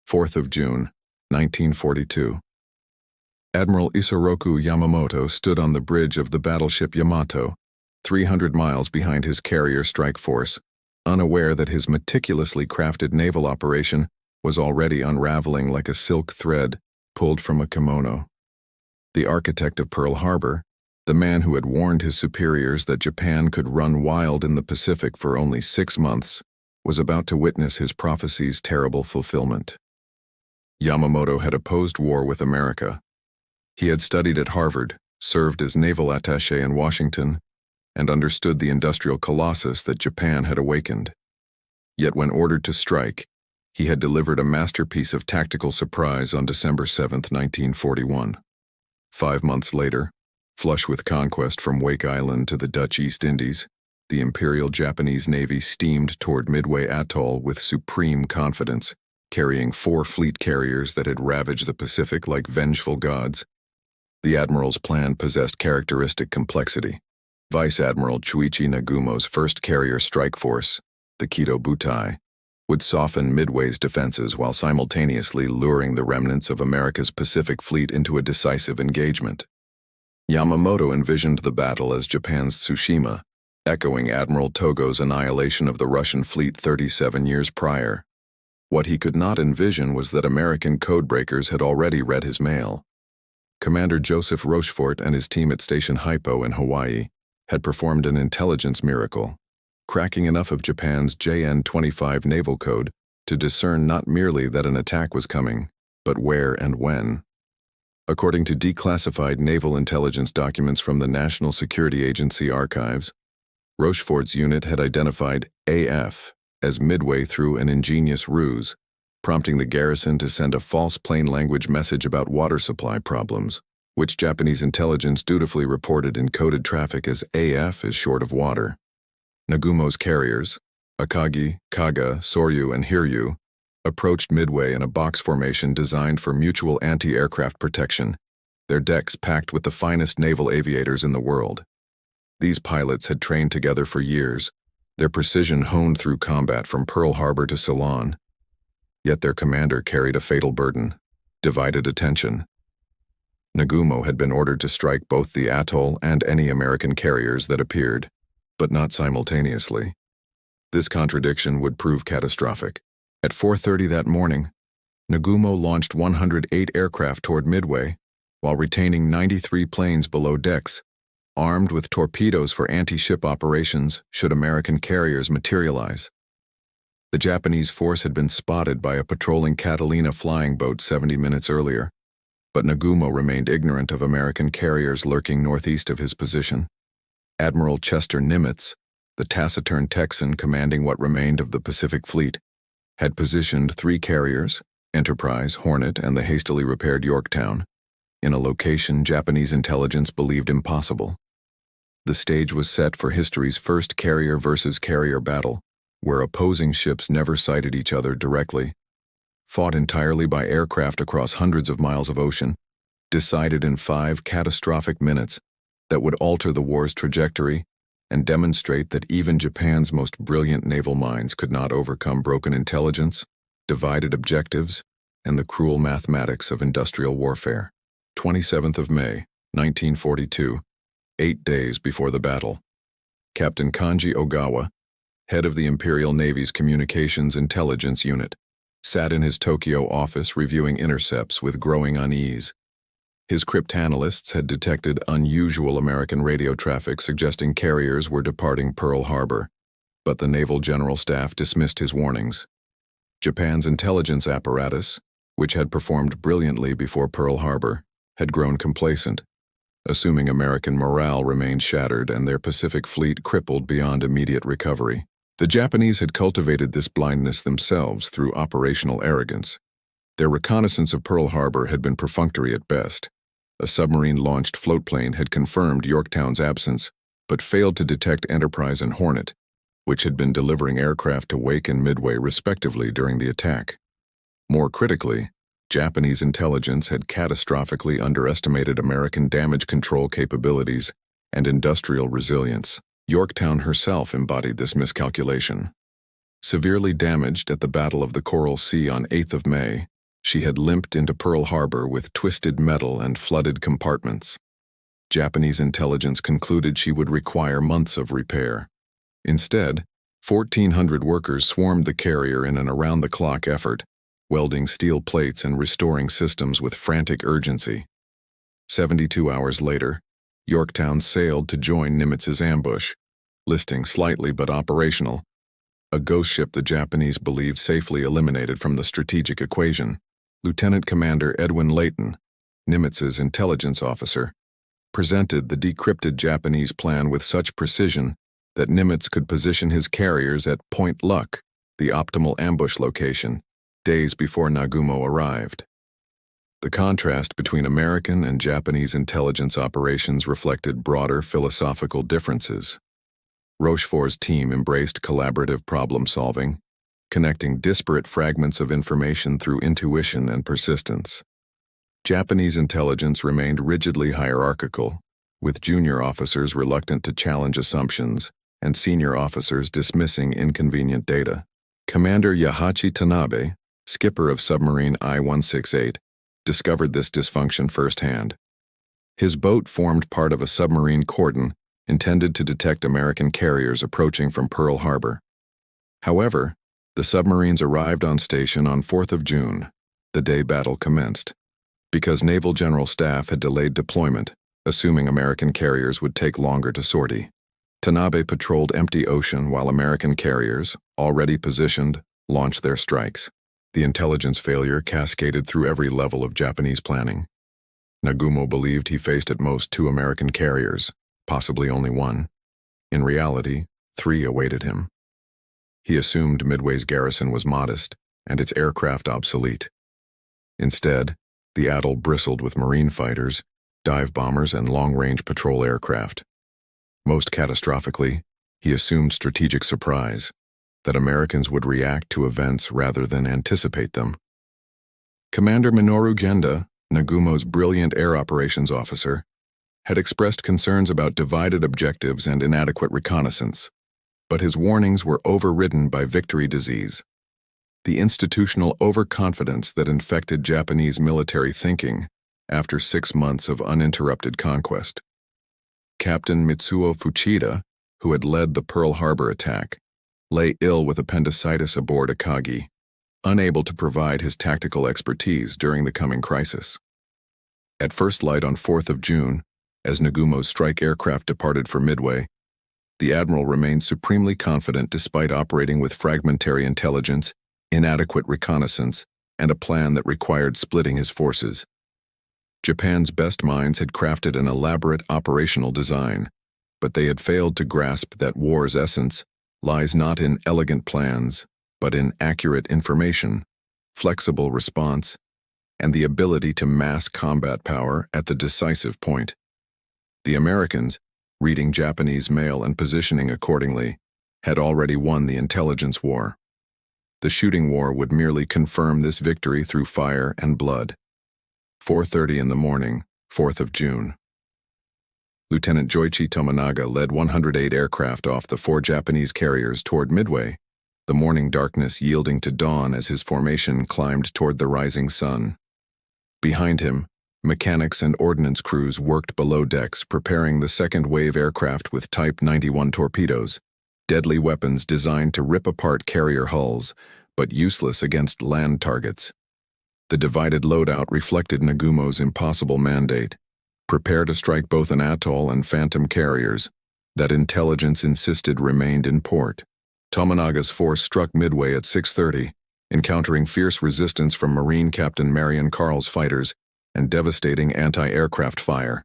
4th of June, 1942. Admiral Isoroku Yamamoto stood on the bridge of the battleship Yamato, 300 miles behind his carrier strike force, unaware that his meticulously crafted naval operation was already unraveling like a silk thread pulled from a kimono. The architect of Pearl Harbor, the man who had warned his superiors that Japan could run wild in the Pacific for only 6 months, was about to witness his prophecy's terrible fulfillment. Yamamoto had opposed war with America. He had studied at Harvard, served as naval attaché in Washington, and understood the industrial colossus that Japan had awakened. Yet when ordered to strike, he had delivered a masterpiece of tactical surprise on December 7, 1941. 5 months later, flush with conquest from Wake Island to the Dutch East Indies, the Imperial Japanese Navy steamed toward Midway Atoll with supreme confidence, carrying 4 fleet carriers that had ravaged the Pacific like vengeful gods. The admiral's plan possessed characteristic complexity. Vice Admiral Chuichi Nagumo's first carrier strike force, the Kido Butai, would soften Midway's defenses while simultaneously luring the remnants of America's Pacific Fleet into a decisive engagement. Yamamoto envisioned the battle as Japan's Tsushima, echoing Admiral Togo's annihilation of the Russian fleet 37 years prior. What he could not envision was that American codebreakers had already read his mail. Commander Joseph Rochefort and his team at Station Hypo in Hawaii had performed an intelligence miracle, cracking enough of Japan's JN-25 naval code to discern not merely that an attack was coming, but where and when. According to declassified naval intelligence documents from the National Security Agency archives, Rochefort's unit had identified AF as Midway through an ingenious ruse, prompting the garrison to send a false plain language message about water supply problems, which Japanese intelligence dutifully reported in coded traffic as AF is short of water. Nagumo's carriers, Akagi, Kaga, Soryu, and Hiryu, approached Midway in a box formation designed for mutual anti-aircraft protection, their decks packed with the finest naval aviators in the world. These pilots had trained together for years, their precision honed through combat from Pearl Harbor to Ceylon. Yet their commander carried a fatal burden: divided attention. Nagumo had been ordered to strike both the atoll and any American carriers that appeared, but not simultaneously. This contradiction would prove catastrophic. At 4:30 that morning, Nagumo launched 108 aircraft toward Midway, while retaining 93 planes below decks, armed with torpedoes for anti-ship operations should American carriers materialize. The Japanese force had been spotted by a patrolling Catalina flying boat 70 minutes earlier, but Nagumo remained ignorant of American carriers lurking northeast of his position. Admiral Chester Nimitz, the taciturn Texan commanding what remained of the Pacific Fleet, had positioned 3 carriers, Enterprise, Hornet, and the hastily repaired Yorktown, in a location Japanese intelligence believed impossible. The stage was set for history's first carrier versus carrier battle, where opposing ships never sighted each other directly, fought entirely by aircraft across hundreds of miles of ocean, decided in 5 catastrophic minutes that would alter the war's trajectory and demonstrate that even Japan's most brilliant naval minds could not overcome broken intelligence, divided objectives, and the cruel mathematics of industrial warfare. 27th of May, 1942, 8 days before the battle. Captain Kanji Ogawa, head of the Imperial Navy's Communications Intelligence Unit, sat in his Tokyo office reviewing intercepts with growing unease. His cryptanalysts had detected unusual American radio traffic suggesting carriers were departing Pearl Harbor, but the Naval General Staff dismissed his warnings. Japan's intelligence apparatus, which had performed brilliantly before Pearl Harbor, had grown complacent, assuming American morale remained shattered and their Pacific Fleet crippled beyond immediate recovery. The Japanese had cultivated this blindness themselves through operational arrogance. Their reconnaissance of Pearl Harbor had been perfunctory at best. A submarine-launched floatplane had confirmed Yorktown's absence, but failed to detect Enterprise and Hornet, which had been delivering aircraft to Wake and Midway respectively during the attack. More critically, Japanese intelligence had catastrophically underestimated American damage control capabilities and industrial resilience. Yorktown herself embodied this miscalculation. Severely damaged at the Battle of the Coral Sea on 8th of May, She had limped into Pearl Harbor with twisted metal and flooded compartments. Japanese intelligence concluded she would require months of repair. Instead, 1,400 workers swarmed the carrier in an around-the-clock effort, welding steel plates and restoring systems with frantic urgency. 72 hours later, Yorktown sailed to join Nimitz's ambush, listing slightly but operational, a ghost ship the Japanese believed safely eliminated from the strategic equation. Lieutenant Commander Edwin Layton, Nimitz's intelligence officer, presented the decrypted Japanese plan with such precision that Nimitz could position his carriers at Point Luck, the optimal ambush location, days before Nagumo arrived. The contrast between American and Japanese intelligence operations reflected broader philosophical differences. Rochefort's team embraced collaborative problem-solving, connecting disparate fragments of information through intuition and persistence. Japanese intelligence remained rigidly hierarchical, with junior officers reluctant to challenge assumptions and senior officers dismissing inconvenient data. Commander Yahachi Tanabe, skipper of submarine I-168, discovered this dysfunction firsthand. His boat formed part of a submarine cordon intended to detect American carriers approaching from Pearl Harbor. However, the submarines arrived on station on 4th of June, the day battle commenced, because Naval General Staff had delayed deployment, assuming American carriers would take longer to sortie. Tanabe patrolled empty ocean while American carriers, already positioned, launched their strikes. The intelligence failure cascaded through every level of Japanese planning. Nagumo believed he faced at most 2 American carriers, possibly only 1. In reality, 3 awaited him. He assumed Midway's garrison was modest and its aircraft obsolete. Instead, the atoll bristled with marine fighters, dive bombers, and long-range patrol aircraft. Most catastrophically, he assumed strategic surprise, that Americans would react to events rather than anticipate them. Commander Minoru Genda, Nagumo's brilliant air operations officer, had expressed concerns about divided objectives and inadequate reconnaissance, but his warnings were overridden by victory disease, the institutional overconfidence that infected Japanese military thinking after 6 months of uninterrupted conquest. Captain Mitsuo Fuchida, who had led the Pearl Harbor attack, lay ill with appendicitis aboard Akagi, unable to provide his tactical expertise during the coming crisis. At first light on 4th of June, as Nagumo's strike aircraft departed for Midway, the admiral remained supremely confident despite operating with fragmentary intelligence, inadequate reconnaissance, and a plan that required splitting his forces. Japan's best minds had crafted an elaborate operational design, but they had failed to grasp that war's essence lies not in elegant plans, but in accurate information, flexible response, and the ability to mass combat power at the decisive point. The Americans, reading Japanese mail and positioning accordingly, had already won the intelligence war. The shooting war would merely confirm this victory through fire and blood. 4:30 in the morning, 4th of June. Lieutenant Joichi Tominaga led 108 aircraft off the 4 Japanese carriers toward Midway, the morning darkness yielding to dawn as his formation climbed toward the rising sun. Behind him, mechanics and ordnance crews worked below decks preparing the second wave aircraft with Type 91 torpedoes, deadly weapons designed to rip apart carrier hulls, but useless against land targets. The divided loadout reflected Nagumo's impossible mandate: prepare to strike both an atoll and phantom carriers that intelligence insisted remained in port. Tominaga's force struck Midway at 6:30, encountering fierce resistance from Marine Captain Marion Carl's fighters and devastating anti-aircraft fire.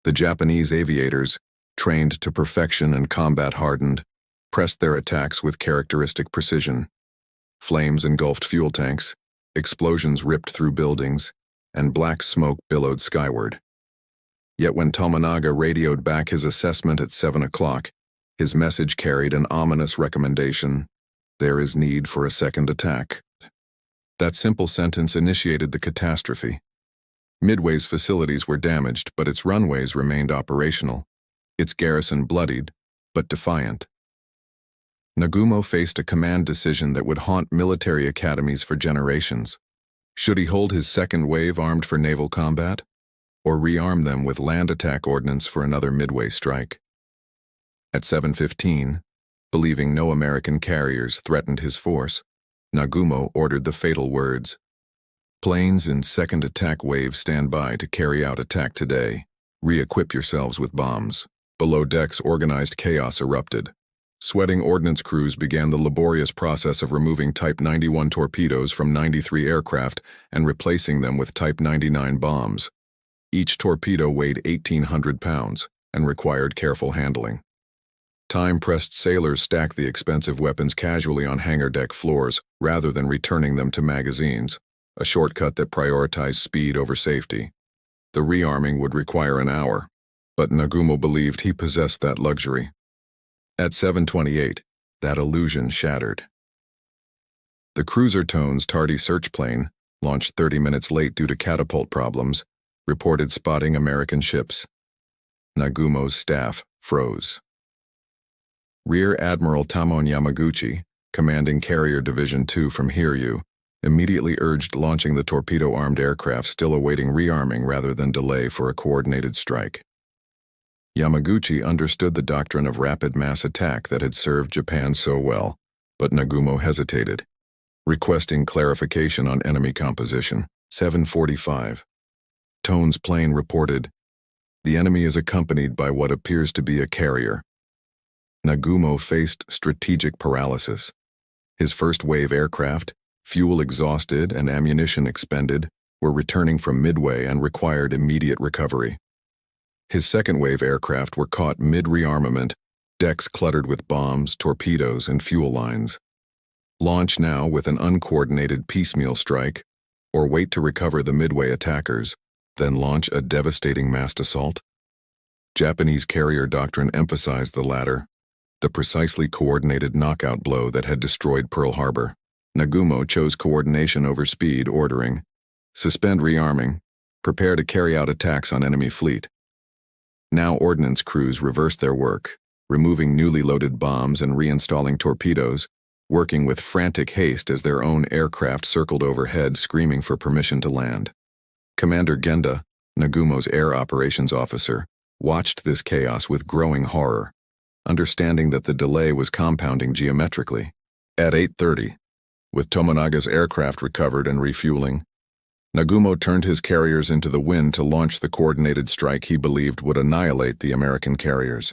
The Japanese aviators, trained to perfection and combat-hardened, pressed their attacks with characteristic precision. Flames engulfed fuel tanks, explosions ripped through buildings, and black smoke billowed skyward. Yet when Tominaga radioed back his assessment at 7 o'clock, his message carried an ominous recommendation: there is need for a second attack. That simple sentence initiated the catastrophe. Midway's facilities were damaged, but its runways remained operational, its garrison bloodied, but defiant. Nagumo faced a command decision that would haunt military academies for generations. Should he hold his second wave armed for naval combat, or rearm them with land attack ordnance for another Midway strike? At 7:15, believing no American carriers threatened his force, Nagumo ordered the fatal words, "Planes in second attack wave stand by to carry out attack today. Re-equip yourselves with bombs." Below decks, organized chaos erupted. Sweating ordnance crews began the laborious process of removing Type 91 torpedoes from 93 aircraft and replacing them with Type 99 bombs. Each torpedo weighed 1,800 pounds and required careful handling. Time-pressed sailors stacked the expensive weapons casually on hangar deck floors rather than returning them to magazines, a shortcut that prioritized speed over safety. The rearming would require an hour, but Nagumo believed he possessed that luxury. At 7:28, that illusion shattered. The cruiser Tone's tardy search plane, launched 30 minutes late due to catapult problems, reported spotting American ships. Nagumo's staff froze. Rear Admiral Tamon Yamaguchi, commanding Carrier Division 2 from Hiryu, immediately urged launching the torpedo-armed aircraft still awaiting rearming rather than delay for a coordinated strike. Yamaguchi understood the doctrine of rapid mass attack that had served Japan so well, but Nagumo hesitated, requesting clarification on enemy composition. 7:45. Tone's plane reported, "The enemy is accompanied by what appears to be a carrier." Nagumo faced strategic paralysis. His first-wave aircraft, fuel exhausted and ammunition expended, were returning from Midway and required immediate recovery. His second-wave aircraft were caught mid-rearmament, decks cluttered with bombs, torpedoes, and fuel lines. Launch now with an uncoordinated piecemeal strike, or wait to recover the Midway attackers, then launch a devastating massed assault? Japanese carrier doctrine emphasized the latter, the precisely coordinated knockout blow that had destroyed Pearl Harbor. Nagumo chose coordination over speed, ordering, "Suspend rearming. Prepare to carry out attacks on enemy fleet." Now ordnance crews reversed their work, removing newly loaded bombs and reinstalling torpedoes, working with frantic haste as their own aircraft circled overhead screaming for permission to land. Commander Genda, Nagumo's air operations officer, watched this chaos with growing horror, understanding that the delay was compounding geometrically. At 8:30, with Tomonaga's aircraft recovered and refueling, Nagumo turned his carriers into the wind to launch the coordinated strike he believed would annihilate the American carriers.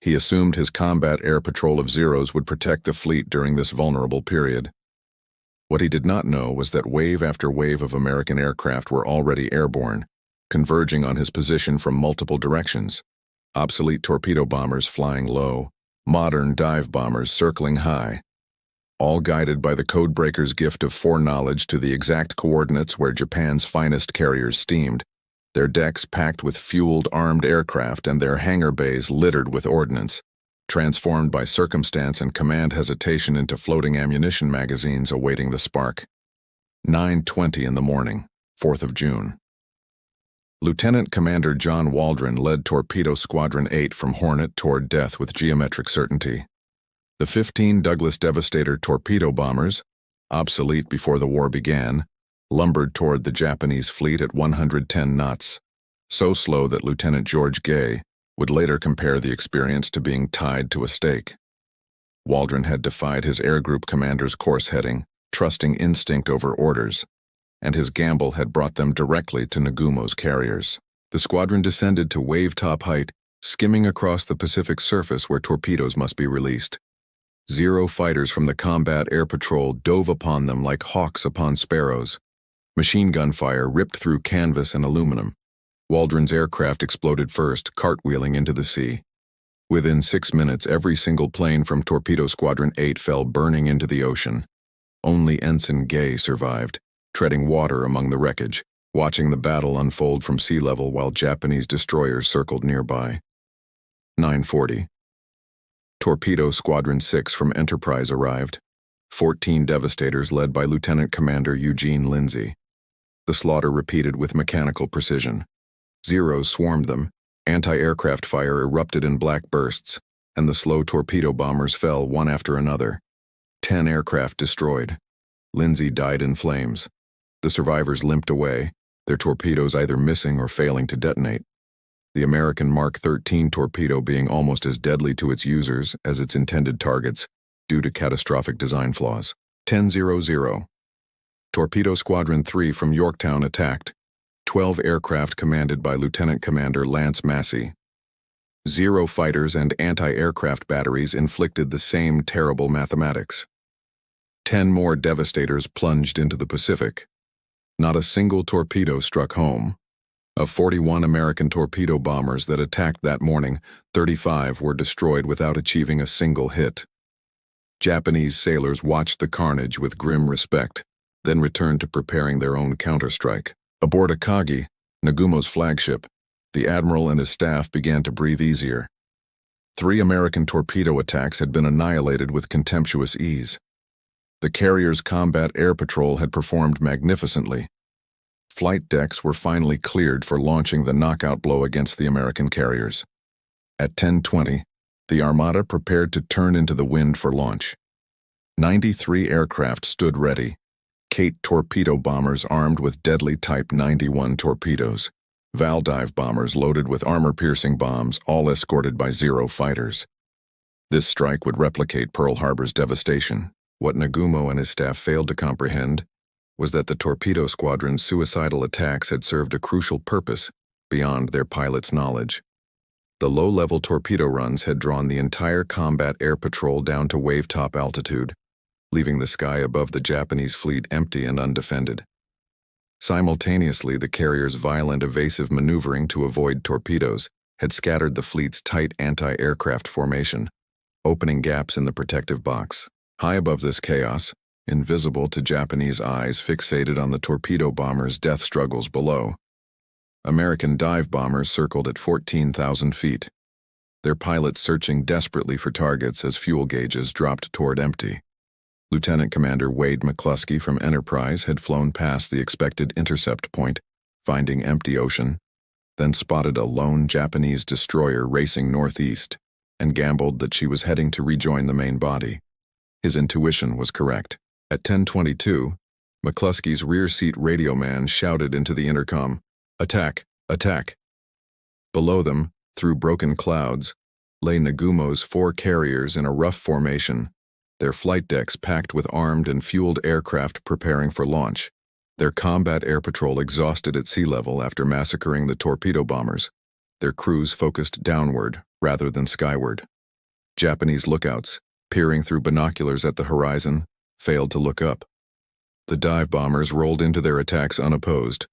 He assumed his combat air patrol of Zeros would protect the fleet during this vulnerable period. What he did not know was that wave after wave of American aircraft were already airborne, converging on his position from multiple directions. Obsolete torpedo bombers flying low, modern dive bombers circling high, all guided by the codebreaker's gift of foreknowledge to the exact coordinates where Japan's finest carriers steamed, their decks packed with fueled armed aircraft and their hangar bays littered with ordnance, transformed by circumstance and command hesitation into floating ammunition magazines awaiting the spark. 9:20 in the morning, 4th of June. Lieutenant Commander John Waldron led Torpedo Squadron 8 from Hornet toward death with geometric certainty. The 15 Douglas Devastator torpedo bombers, obsolete before the war began, lumbered toward the Japanese fleet at 110 knots, so slow that Lieutenant George Gay would later compare the experience to being tied to a stake. Waldron had defied his air group commander's course heading, trusting instinct over orders, and his gamble had brought them directly to Nagumo's carriers. The squadron descended to wave-top height, skimming across the Pacific surface where torpedoes must be released. Zero fighters from the combat air patrol dove upon them like hawks upon sparrows. Machine gun fire ripped through canvas and aluminum. Waldron's aircraft exploded first, cartwheeling into the sea. Within 6 minutes, every single plane from Torpedo Squadron 8 fell burning into the ocean. Only Ensign Gay survived, treading water among the wreckage, watching the battle unfold from sea level while Japanese destroyers circled nearby. 9:40. Torpedo Squadron 6 from Enterprise arrived, 14 Devastators led by Lieutenant Commander Eugene Lindsay. The slaughter repeated with mechanical precision. Zeros swarmed them, anti-aircraft fire erupted in black bursts, and the slow torpedo bombers fell one after another. 10 aircraft destroyed. Lindsay died in flames. The survivors limped away, their torpedoes either missing or failing to detonate. The American Mark 13 torpedo being almost as deadly to its users as its intended targets due to catastrophic design flaws. 10:00. Torpedo Squadron 3 from Yorktown attacked. 12 aircraft commanded by Lieutenant Commander Lance Massey. 0 fighters and anti-aircraft batteries inflicted the same terrible mathematics. 10 more devastators plunged into the Pacific. Not a single torpedo struck home. Of 41 American torpedo bombers that attacked that morning, 35 were destroyed without achieving a single hit. Japanese sailors watched the carnage with grim respect, then returned to preparing their own counterstrike. Aboard Akagi, Nagumo's flagship, the admiral and his staff began to breathe easier. 3 American torpedo attacks had been annihilated with contemptuous ease. The carrier's combat air patrol had performed magnificently. Flight decks were finally cleared for launching the knockout blow against the American carriers. At 10:20, the Armada prepared to turn into the wind for launch. 93 aircraft stood ready, Kate torpedo bombers armed with deadly Type 91 torpedoes, Val dive bombers loaded with armor-piercing bombs, all escorted by 0 fighters. This strike would replicate Pearl Harbor's devastation. What Nagumo and his staff failed to comprehend was that the torpedo squadron's suicidal attacks had served a crucial purpose beyond their pilots' knowledge. The low-level torpedo runs had drawn the entire combat air patrol down to wave-top altitude, leaving the sky above the Japanese fleet empty and undefended. Simultaneously, the carrier's violent evasive maneuvering to avoid torpedoes had scattered the fleet's tight anti-aircraft formation, opening gaps in the protective box. High above this chaos, invisible to Japanese eyes fixated on the torpedo bombers' death struggles below, American dive bombers circled at 14,000 feet, their pilots searching desperately for targets as fuel gauges dropped toward empty. Lieutenant Commander Wade McCluskey from Enterprise had flown past the expected intercept point, finding empty ocean, then spotted a lone Japanese destroyer racing northeast, and gambled that she was heading to rejoin the main body. His intuition was correct. At 10:22, McCluskey's rear seat radio man shouted into the intercom, "Attack! Attack!" Below them, through broken clouds, lay Nagumo's 4 carriers in a rough formation, their flight decks packed with armed and fueled aircraft preparing for launch, their combat air patrol exhausted at sea level after massacring the torpedo bombers, their crews focused downward rather than skyward. Japanese lookouts, peering through binoculars at the horizon, failed to look up. The dive bombers rolled into their attacks unopposed,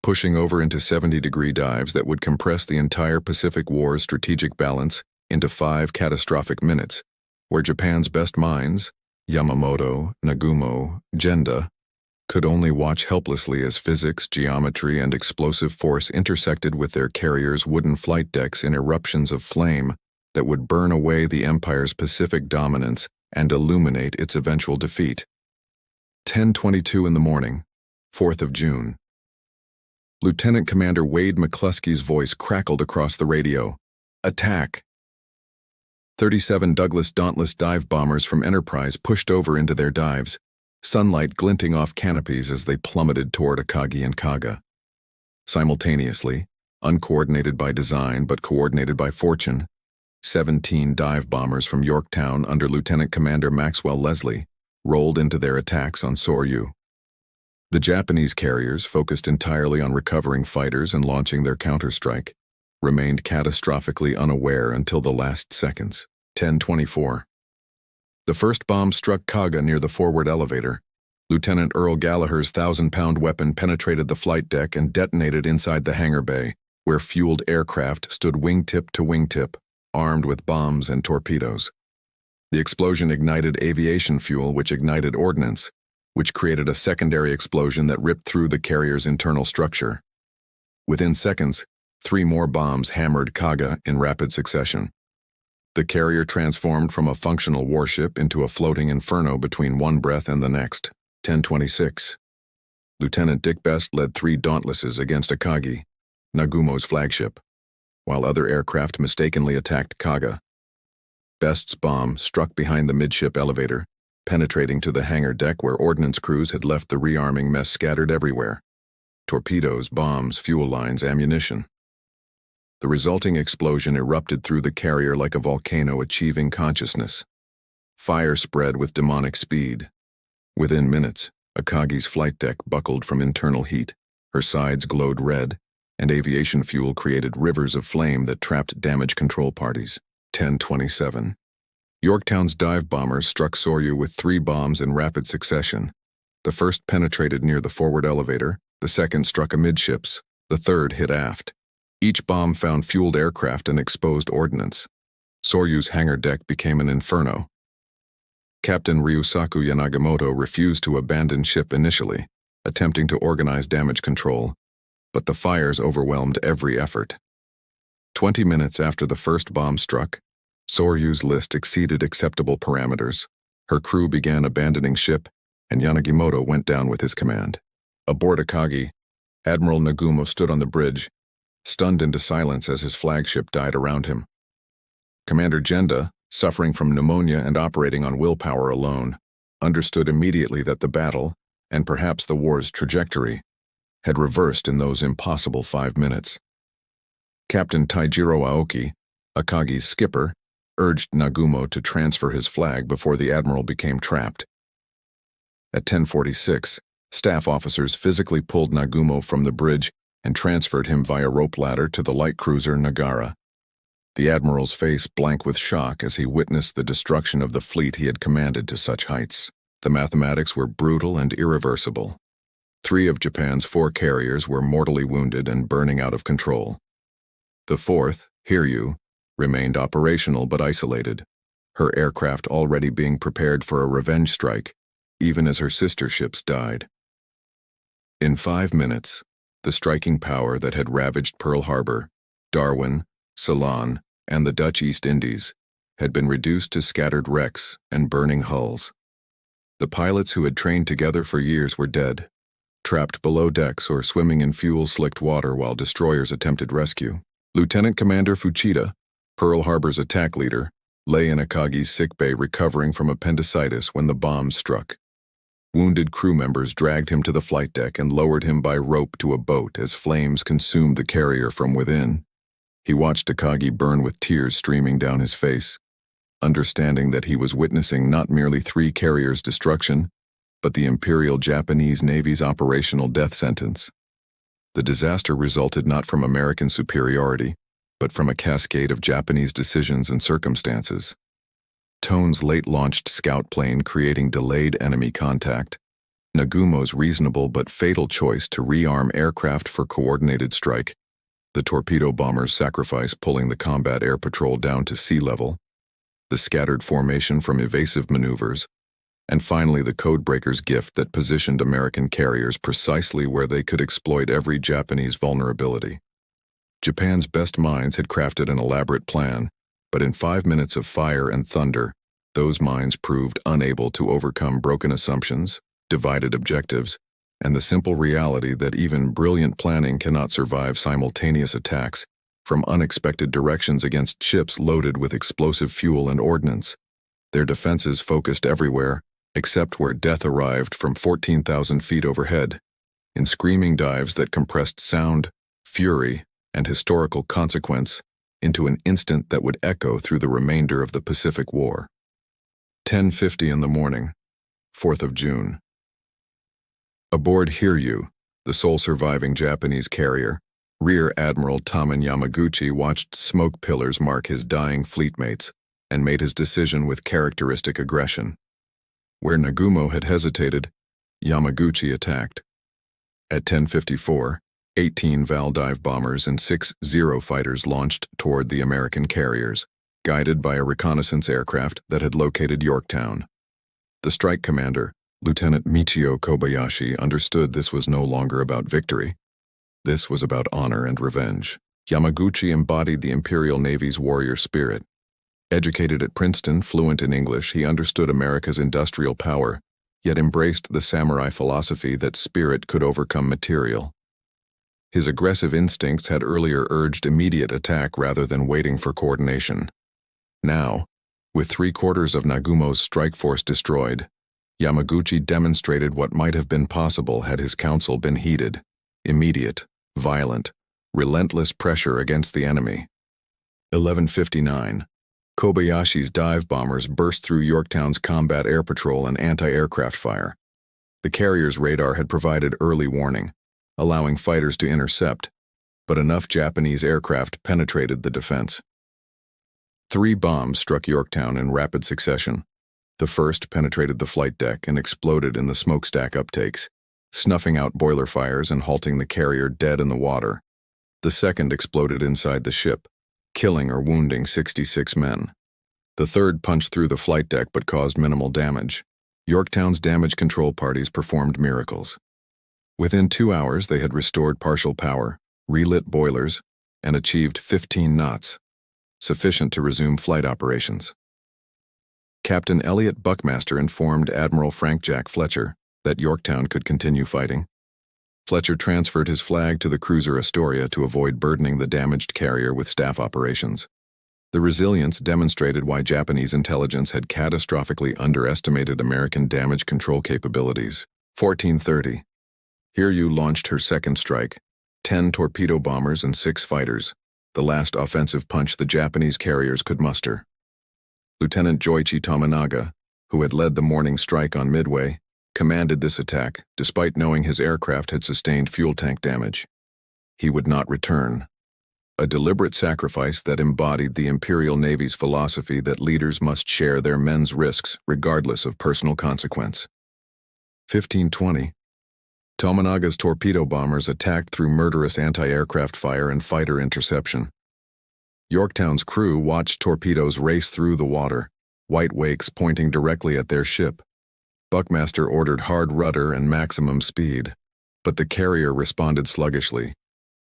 pushing over into 70-degree dives that would compress the entire Pacific War's strategic balance into 5 catastrophic minutes, where Japan's best minds, Yamamoto, Nagumo, Genda, could only watch helplessly as physics, geometry, and explosive force intersected with their carriers' wooden flight decks in eruptions of flame that would burn away the Empire's Pacific dominance and illuminate its eventual defeat. 10:22 in the morning, 4th of June. Lieutenant Commander Wade McCluskey's voice crackled across the radio. "Attack!" 37 Douglas Dauntless dive bombers from Enterprise pushed over into their dives, sunlight glinting off canopies as they plummeted toward Akagi and Kaga. Simultaneously, uncoordinated by design but coordinated by fortune, 17 dive bombers from Yorktown under Lieutenant Commander Maxwell Leslie rolled into their attacks on Soryu. The Japanese carriers, focused entirely on recovering fighters and launching their counterstrike, remained catastrophically unaware until the last seconds. 10:24. The first bomb struck Kaga near the forward elevator. Lieutenant Earl Gallagher's 1,000-pound weapon penetrated the flight deck and detonated inside the hangar bay, where fueled aircraft stood wingtip to wingtip, armed with bombs and torpedoes. The explosion ignited aviation fuel, which ignited ordnance, which created a secondary explosion that ripped through the carrier's internal structure. Within seconds, 3 more bombs hammered Kaga in rapid succession. The carrier transformed from a functional warship into a floating inferno between one breath and the next. 10:26. Lieutenant Dick Best led 3 Dauntlesses against Akagi, Nagumo's flagship, while other aircraft mistakenly attacked Kaga. Best's bomb struck behind the midship elevator, penetrating to the hangar deck where ordnance crews had left the rearming mess scattered everywhere. Torpedoes, bombs, fuel lines, ammunition. The resulting explosion erupted through the carrier like a volcano achieving consciousness. Fire spread with demonic speed. Within minutes, Akagi's flight deck buckled from internal heat, her sides glowed red, and aviation fuel created rivers of flame that trapped damage control parties. 10:27. Yorktown's dive bombers struck Soryu with 3 bombs in rapid succession. The first penetrated near the forward elevator, the second struck amidships, the third hit aft. Each bomb found fueled aircraft and exposed ordnance. Soryu's hangar deck became an inferno. Captain Ryusaku Yanagamoto refused to abandon ship initially, attempting to organize damage control, but the fires overwhelmed every effort. 20 minutes after the first bomb struck, Soryu's list exceeded acceptable parameters. Her crew began abandoning ship, and Yanagimoto went down with his command. Aboard Akagi, Admiral Nagumo stood on the bridge, stunned into silence as his flagship died around him. Commander Genda, suffering from pneumonia and operating on willpower alone, understood immediately that the battle, and perhaps the war's trajectory, had reversed in those impossible 5 minutes. Captain Taijiro Aoki, Akagi's skipper, urged Nagumo to transfer his flag before the admiral became trapped. At 10:46, staff officers physically pulled Nagumo from the bridge and transferred him via rope ladder to the light cruiser Nagara. The admiral's face blank with shock as he witnessed the destruction of the fleet he had commanded to such heights. The mathematics were brutal and irreversible. 3 of Japan's 4 carriers were mortally wounded and burning out of control. The 4th, Hiryu, remained operational but isolated, her aircraft already being prepared for a revenge strike, even as her sister ships died. In 5 minutes, the striking power that had ravaged Pearl Harbor, Darwin, Ceylon, and the Dutch East Indies had been reduced to scattered wrecks and burning hulls. The pilots who had trained together for years were dead, trapped below decks or swimming in fuel-slicked water while destroyers attempted rescue. Lieutenant Commander Fuchida, Pearl Harbor's attack leader, lay in Akagi's sickbay recovering from appendicitis when the bombs struck. Wounded crew members dragged him to the flight deck and lowered him by rope to a boat as flames consumed the carrier from within. He watched Akagi burn with tears streaming down his face, understanding that he was witnessing not merely 3 carriers' destruction, but the Imperial Japanese Navy's operational death sentence. The disaster resulted not from American superiority, but from a cascade of Japanese decisions and circumstances. Tone's late-launched scout plane creating delayed enemy contact, Nagumo's reasonable but fatal choice to rearm aircraft for coordinated strike, the torpedo bomber's sacrifice pulling the combat air patrol down to sea level, the scattered formation from evasive maneuvers, and finally the codebreaker's gift that positioned American carriers precisely where they could exploit every Japanese vulnerability. Japan's best minds had crafted an elaborate plan, but in 5 minutes of fire and thunder, those minds proved unable to overcome broken assumptions, divided objectives, and the simple reality that even brilliant planning cannot survive simultaneous attacks from unexpected directions against ships loaded with explosive fuel and ordnance. Their defenses focused everywhere, except where death arrived from 14,000 feet overhead, in screaming dives that compressed sound, fury, and historical consequence into an instant that would echo through the remainder of the Pacific War. 10:50 in the morning, 4th of June. Aboard Hiryu, the sole surviving Japanese carrier, Rear Admiral Taman Yamaguchi watched smoke pillars mark his dying fleetmates and made his decision with characteristic aggression. Where Nagumo had hesitated, Yamaguchi attacked. At 10:54, 18 Val dive bombers and 6 Zero fighters launched toward the American carriers, guided by a reconnaissance aircraft that had located Yorktown. The strike commander, Lieutenant Michio Kobayashi, understood this was no longer about victory. This was about honor and revenge. Yamaguchi embodied the Imperial Navy's warrior spirit. Educated at Princeton, fluent in English, he understood America's industrial power, yet embraced the samurai philosophy that spirit could overcome material. His aggressive instincts had earlier urged immediate attack rather than waiting for coordination. Now, with 3/4 of Nagumo's strike force destroyed, Yamaguchi demonstrated what might have been possible had his counsel been heeded: immediate, violent, relentless pressure against the enemy. 11:59. Kobayashi's dive bombers burst through Yorktown's combat air patrol and anti-aircraft fire. The carrier's radar had provided early warning, allowing fighters to intercept, but enough Japanese aircraft penetrated the defense. 3 bombs struck Yorktown in rapid succession. The first penetrated the flight deck and exploded in the smokestack uptakes, snuffing out boiler fires and halting the carrier dead in the water. The second exploded inside the ship, killing or wounding 66 men. The third punched through the flight deck but caused minimal damage. Yorktown's damage control parties performed miracles. Within 2 hours, they had restored partial power, relit boilers, and achieved 15 knots, sufficient to resume flight operations. Captain Elliot Buckmaster informed Admiral Frank Jack Fletcher that Yorktown could continue fighting. Fletcher transferred his flag to the cruiser Astoria to avoid burdening the damaged carrier with staff operations. The resilience demonstrated why Japanese intelligence had catastrophically underestimated American damage control capabilities. 14:30. Hiryu launched her second strike, 10 torpedo bombers and 6 fighters, the last offensive punch the Japanese carriers could muster. Lieutenant Joichi Tominaga, who had led the morning strike on Midway, commanded this attack despite knowing his aircraft had sustained fuel tank damage. He would not return. A deliberate sacrifice that embodied the Imperial Navy's philosophy that leaders must share their men's risks regardless of personal consequence. 15:20. Tominaga's torpedo bombers attacked through murderous anti-aircraft fire and fighter interception. Yorktown's crew watched torpedoes race through the water, white wakes pointing directly at their ship. Buckmaster ordered hard rudder and maximum speed, but the carrier responded sluggishly,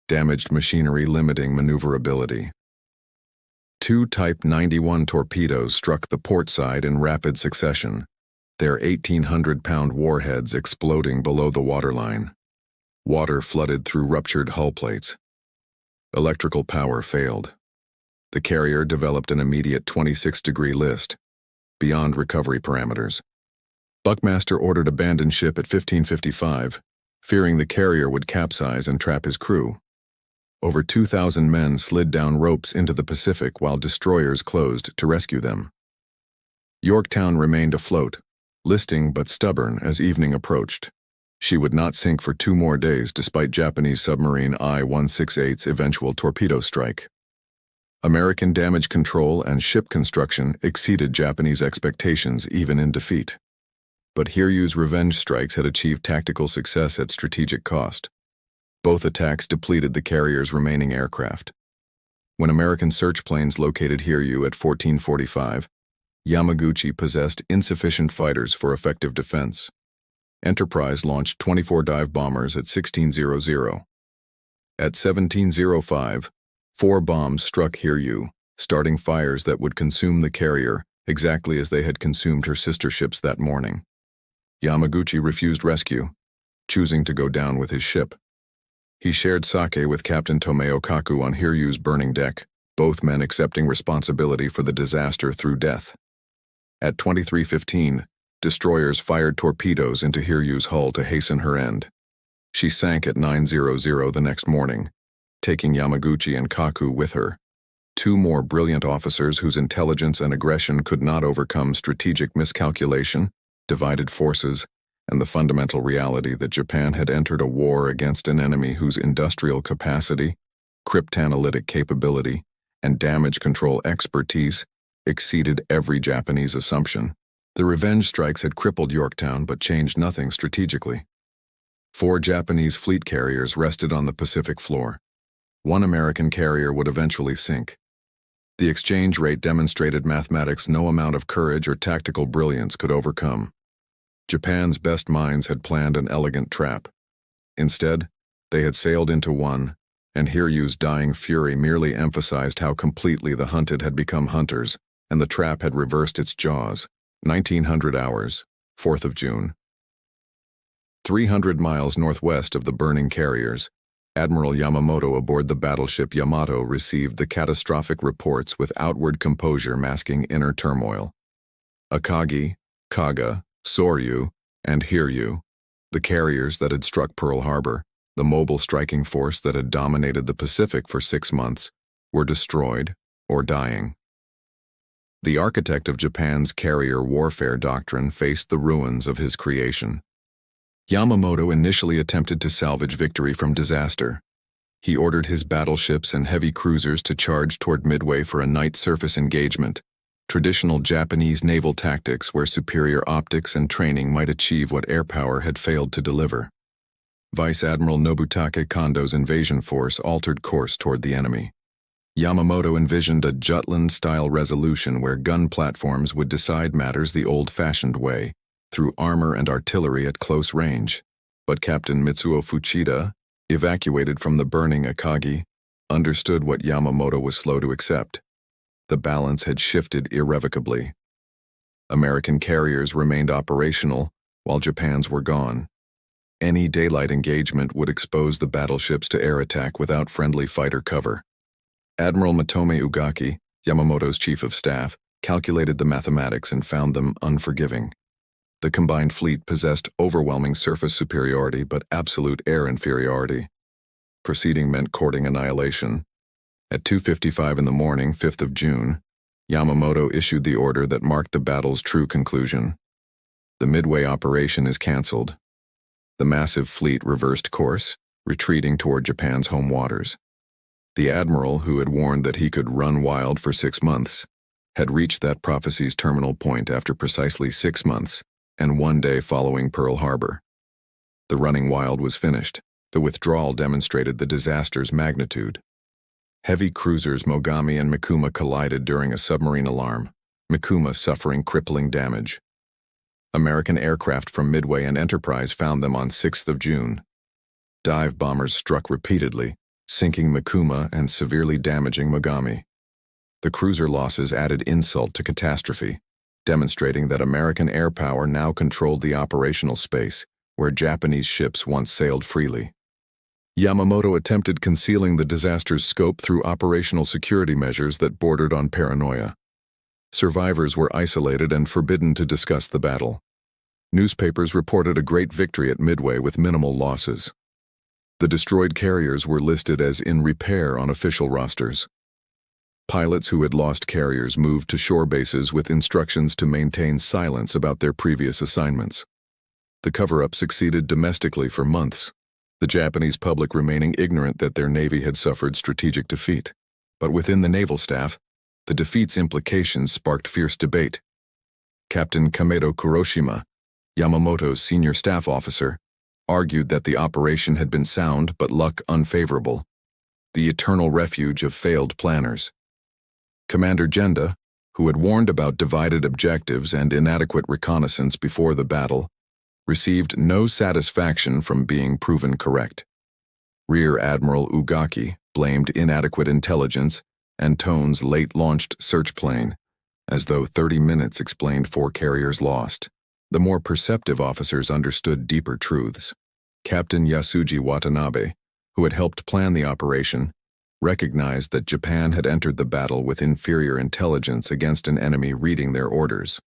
damaged machinery limiting maneuverability. 2 Type 91 torpedoes struck the port side in rapid succession, their 1,800-pound warheads exploding below the waterline. Water flooded through ruptured hull plates. Electrical power failed. The carrier developed an immediate 26-degree list, beyond recovery parameters. Buckmaster ordered abandon ship at 15:55, fearing the carrier would capsize and trap his crew. Over 2,000 men slid down ropes into the Pacific while destroyers closed to rescue them. Yorktown remained afloat, listing but stubborn as evening approached. She would not sink for 2 more days despite Japanese submarine I-168's eventual torpedo strike. American damage control and ship construction exceeded Japanese expectations even in defeat. But Hiryu's revenge strikes had achieved tactical success at strategic cost. Both attacks depleted the carrier's remaining aircraft. When American search planes located Hiryu at 14:45, Yamaguchi possessed insufficient fighters for effective defense. Enterprise launched 24 dive bombers at 16:00. At 17:05, 4 bombs struck Hiryu, starting fires that would consume the carrier exactly as they had consumed her sister ships that morning. Yamaguchi refused rescue, choosing to go down with his ship. He shared sake with Captain Tomeo Kaku on Hiryu's burning deck, both men accepting responsibility for the disaster through death. At 23:15, destroyers fired torpedoes into Hiryu's hull to hasten her end. She sank at 9:00 the next morning, taking Yamaguchi and Kaku with her. 2 more brilliant officers whose intelligence and aggression could not overcome strategic miscalculation, divided forces, and the fundamental reality that Japan had entered a war against an enemy whose industrial capacity, cryptanalytic capability, and damage control expertise exceeded every Japanese assumption. The revenge strikes had crippled Yorktown but changed nothing strategically. 4 Japanese fleet carriers rested on the Pacific floor. 1 American carrier would eventually sink. The exchange rate demonstrated mathematics no amount of courage or tactical brilliance could overcome. Japan's best minds had planned an elegant trap. Instead, they had sailed into one, and Hiryu's dying fury merely emphasized how completely the hunted had become hunters, and the trap had reversed its jaws. 1900 hours, 4th of June. 300 miles northwest of the burning carriers, Admiral Yamamoto aboard the battleship Yamato received the catastrophic reports with outward composure masking inner turmoil. Akagi, Kaga, Soryu, and Hiryu, the carriers that had struck Pearl Harbor, the mobile striking force that had dominated the Pacific for 6 months, were destroyed or dying. The architect of Japan's carrier warfare doctrine faced the ruins of his creation. Yamamoto initially attempted to salvage victory from disaster. He ordered his battleships and heavy cruisers to charge toward Midway for a night surface engagement, traditional Japanese naval tactics where superior optics and training might achieve what air power had failed to deliver. Vice Admiral Nobutake Kondo's invasion force altered course toward the enemy. Yamamoto envisioned a Jutland-style resolution where gun platforms would decide matters the old-fashioned way, through armor and artillery at close range. But Captain Mitsuo Fuchida, evacuated from the burning Akagi, understood what Yamamoto was slow to accept. The balance had shifted irrevocably. American carriers remained operational, while Japan's were gone. Any daylight engagement would expose the battleships to air attack without friendly fighter cover. Admiral Matome Ugaki, Yamamoto's chief of staff, calculated the mathematics and found them unforgiving. The combined fleet possessed overwhelming surface superiority but absolute air inferiority. Proceeding meant courting annihilation. At 2:55 in the morning, 5th of June, Yamamoto issued the order that marked the battle's true conclusion. The Midway operation is cancelled. The massive fleet reversed course, retreating toward Japan's home waters. The admiral, who had warned that he could run wild for 6 months, had reached that prophecy's terminal point after precisely 6 months and 1 day following Pearl Harbor. The running wild was finished. The withdrawal demonstrated the disaster's magnitude. Heavy cruisers Mogami and Mikuma collided during a submarine alarm, Mikuma suffering crippling damage. American aircraft from Midway and Enterprise found them on 6th of June. Dive bombers struck repeatedly, sinking Mikuma and severely damaging Mogami. The cruiser losses added insult to catastrophe, demonstrating that American air power now controlled the operational space where Japanese ships once sailed freely. Yamamoto attempted concealing the disaster's scope through operational security measures that bordered on paranoia. Survivors were isolated and forbidden to discuss the battle. Newspapers reported a great victory at Midway with minimal losses. The destroyed carriers were listed as in repair on official rosters. Pilots who had lost carriers moved to shore bases with instructions to maintain silence about their previous assignments. The cover-up succeeded domestically for months, the Japanese public remaining ignorant that their navy had suffered strategic defeat. But within the naval staff, the defeat's implications sparked fierce debate. Captain Kamedo Kuroshima, Yamamoto's senior staff officer, argued that the operation had been sound but luck unfavorable, the eternal refuge of failed planners. Commander Genda, who had warned about divided objectives and inadequate reconnaissance before the battle, received no satisfaction from being proven correct. Rear Admiral Ugaki blamed inadequate intelligence and Tone's late-launched search plane, as though 30 minutes explained 4 carriers lost. The more perceptive officers understood deeper truths. Captain Yasuji Watanabe, who had helped plan the operation, recognized that Japan had entered the battle with inferior intelligence against an enemy reading their orders.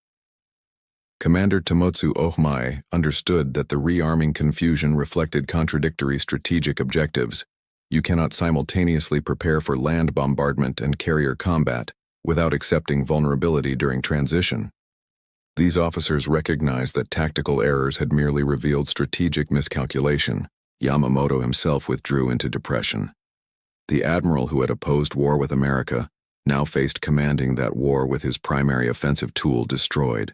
Commander Tomotsu Ohmai understood that the rearming confusion reflected contradictory strategic objectives. You cannot simultaneously prepare for land bombardment and carrier combat without accepting vulnerability during transition. These officers recognized that tactical errors had merely revealed strategic miscalculation. Yamamoto himself withdrew into depression. The admiral who had opposed war with America now faced commanding that war with his primary offensive tool destroyed.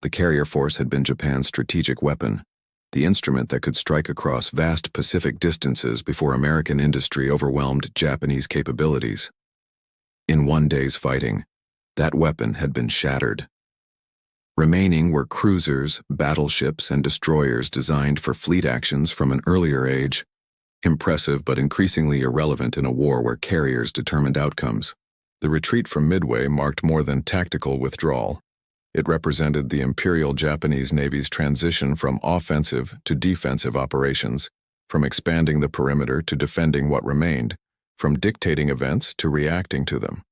The carrier force had been Japan's strategic weapon, the instrument that could strike across vast Pacific distances before American industry overwhelmed Japanese capabilities. In 1 day's fighting, that weapon had been shattered. Remaining were cruisers, battleships, and destroyers designed for fleet actions from an earlier age, impressive but increasingly irrelevant in a war where carriers determined outcomes. The retreat from Midway marked more than tactical withdrawal. It represented the Imperial Japanese Navy's transition from offensive to defensive operations, from expanding the perimeter to defending what remained, from dictating events to reacting to them.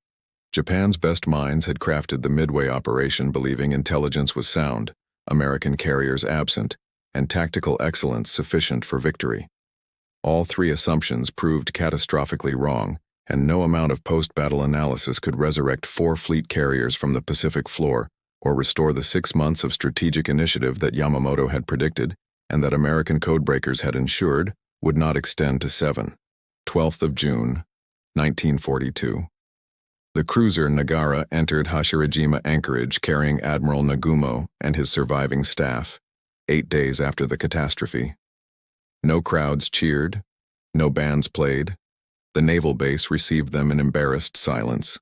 Japan's best minds had crafted the Midway operation believing intelligence was sound, American carriers absent, and tactical excellence sufficient for victory. All three assumptions proved catastrophically wrong, and no amount of post-battle analysis could resurrect 4 fleet carriers from the Pacific floor or restore the 6 months of strategic initiative that Yamamoto had predicted and that American codebreakers had ensured would not extend to 7. 12th of June, 1942. The cruiser Nagara entered Hashirajima anchorage carrying Admiral Nagumo and his surviving staff, 8 days after the catastrophe. No crowds cheered, no bands played. The naval base received them in embarrassed silence.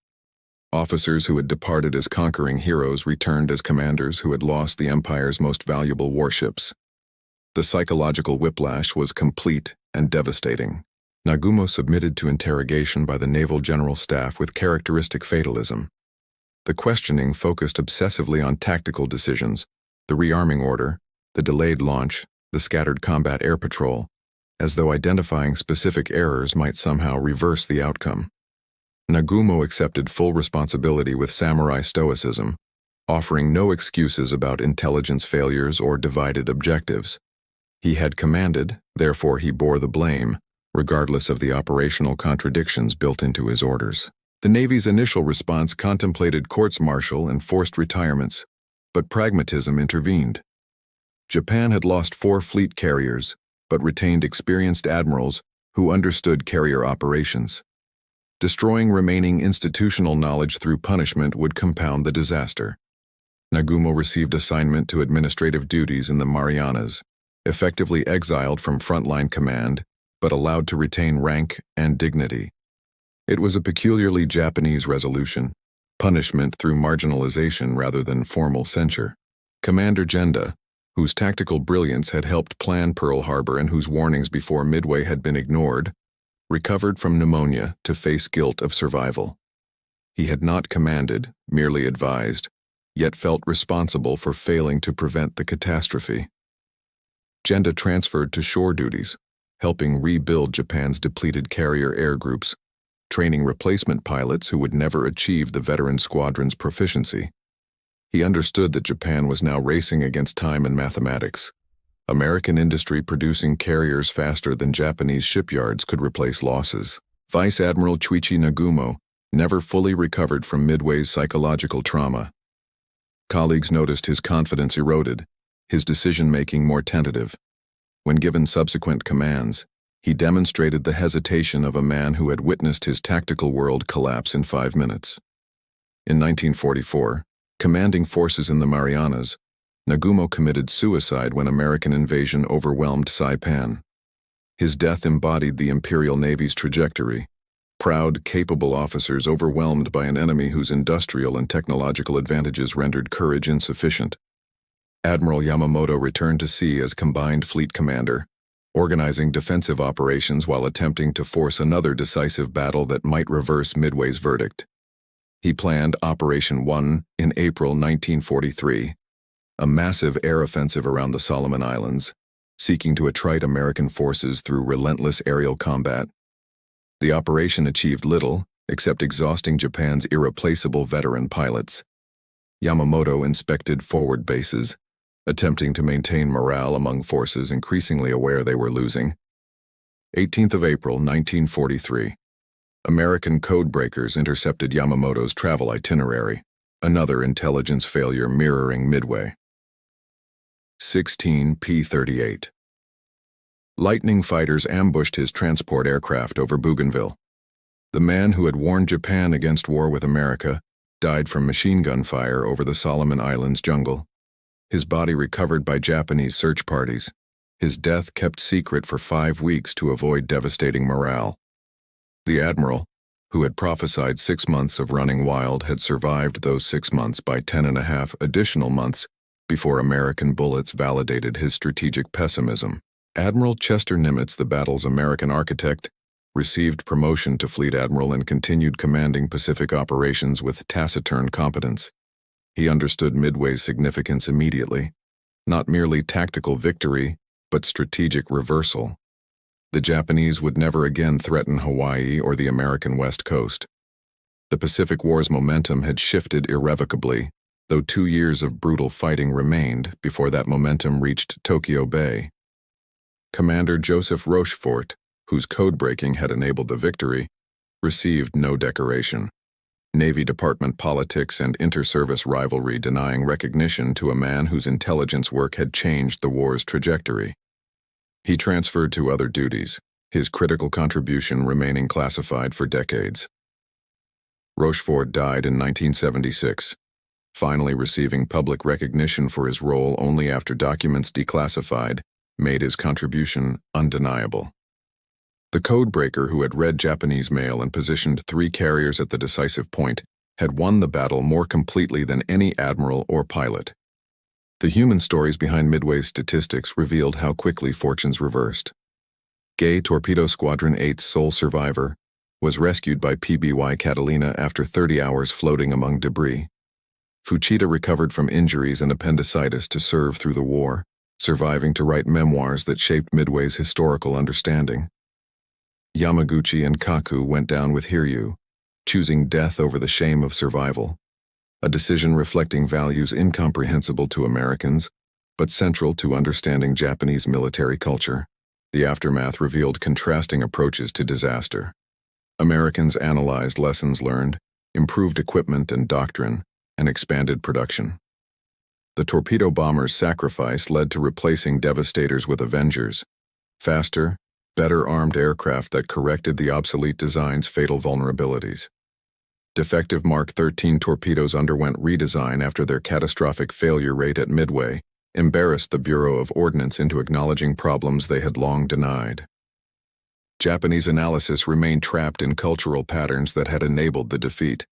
Officers who had departed as conquering heroes returned as commanders who had lost the Empire's most valuable warships. The psychological whiplash was complete and devastating. Nagumo submitted to interrogation by the Naval General Staff with characteristic fatalism. The questioning focused obsessively on tactical decisions, the rearming order, the delayed launch, the scattered combat air patrol, as though identifying specific errors might somehow reverse the outcome. Nagumo accepted full responsibility with samurai stoicism, offering no excuses about intelligence failures or divided objectives. He had commanded, therefore he bore the blame, regardless of the operational contradictions built into his orders. The Navy's initial response contemplated courts-martial and forced retirements, but pragmatism intervened. Japan had lost 4 fleet carriers, but retained experienced admirals who understood carrier operations. Destroying remaining institutional knowledge through punishment would compound the disaster. Nagumo received assignment to administrative duties in the Marianas, effectively exiled from frontline command, but allowed to retain rank and dignity. It was a peculiarly Japanese resolution, punishment through marginalization rather than formal censure. Commander Genda, whose tactical brilliance had helped plan Pearl Harbor and whose warnings before Midway had been ignored, recovered from pneumonia to face guilt of survival. He had not commanded, merely advised, yet felt responsible for failing to prevent the catastrophe. Genda transferred to shore duties, helping rebuild Japan's depleted carrier air groups, training replacement pilots who would never achieve the veteran squadron's proficiency. He understood that Japan was now racing against time and mathematics. American industry producing carriers faster than Japanese shipyards could replace losses. Vice Admiral Chuichi Nagumo never fully recovered from Midway's psychological trauma. Colleagues noticed his confidence eroded, his decision-making more tentative. When given subsequent commands, he demonstrated the hesitation of a man who had witnessed his tactical world collapse in 5 minutes. In 1944, commanding forces in the Marianas, Nagumo committed suicide when American invasion overwhelmed Saipan. His death embodied the Imperial Navy's trajectory, proud, capable officers overwhelmed by an enemy whose industrial and technological advantages rendered courage insufficient. Admiral Yamamoto returned to sea as combined fleet commander, organizing defensive operations while attempting to force another decisive battle that might reverse Midway's verdict. He planned Operation 1 in April 1943, a massive air offensive around the Solomon Islands, seeking to attrite American forces through relentless aerial combat. The operation achieved little, except exhausting Japan's irreplaceable veteran pilots. Yamamoto inspected forward bases, attempting to maintain morale among forces increasingly aware they were losing. 18th of April, 1943. American codebreakers intercepted Yamamoto's travel itinerary, another intelligence failure mirroring Midway. 16 P-38. Lightning fighters ambushed his transport aircraft over Bougainville. The man who had warned Japan against war with America died from machine gun fire over the Solomon Islands jungle. His body recovered by Japanese search parties. His death kept secret for 5 weeks to avoid devastating morale. The admiral, who had prophesied 6 months of running wild, had survived those 6 months by 10.5 additional months before American bullets validated his strategic pessimism. Admiral Chester Nimitz, the battle's American architect, received promotion to fleet admiral and continued commanding Pacific operations with taciturn competence. He understood Midway's significance immediately, not merely tactical victory, but strategic reversal. The Japanese would never again threaten Hawaii or the American West Coast. The Pacific War's momentum had shifted irrevocably, though 2 years of brutal fighting remained before that momentum reached Tokyo Bay. Commander Joseph Rochefort, whose code-breaking had enabled the victory, received no decoration. Navy Department politics and inter-service rivalry denying recognition to a man whose intelligence work had changed the war's trajectory. He transferred to other duties, his critical contribution remaining classified for decades. Rochefort died in 1976, finally receiving public recognition for his role only after documents declassified made his contribution undeniable. The codebreaker who had read Japanese mail and positioned 3 carriers at the decisive point had won the battle more completely than any admiral or pilot. The human stories behind Midway's statistics revealed how quickly fortunes reversed. Gay Torpedo Squadron 8's sole survivor was rescued by PBY Catalina after 30 hours floating among debris. Fuchida recovered from injuries and appendicitis to serve through the war, surviving to write memoirs that shaped Midway's historical understanding. Yamaguchi and Kaku went down with Hiryu, choosing death over the shame of survival, a decision reflecting values incomprehensible to Americans, but central to understanding Japanese military culture. The aftermath revealed contrasting approaches to disaster. Americans analyzed lessons learned, improved equipment and doctrine, and expanded production. The torpedo bomber's sacrifice led to replacing Devastators with Avengers, faster, better-armed aircraft that corrected the obsolete design's fatal vulnerabilities. Defective Mark 13 torpedoes underwent redesign after their catastrophic failure rate at Midway embarrassed the Bureau of Ordnance into acknowledging problems they had long denied. Japanese analysis remained trapped in cultural patterns that had enabled the defeat.